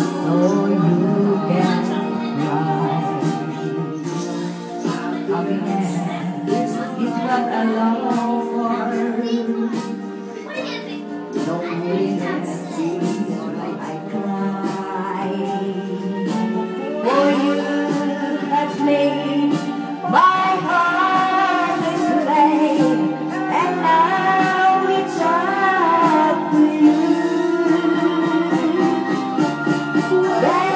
so you can rise. Happiness is not alone for loneliness is like I cry. For you have made my heart is late, and now it's up to you. When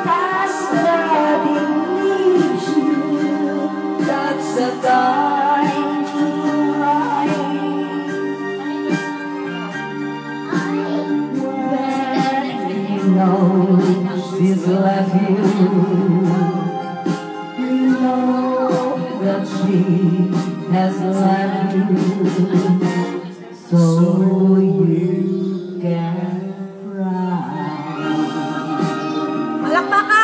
time loving leaves you, that's the time to rise. When you know she's left you, you know that she has left you, so you can cry. Palakpakan!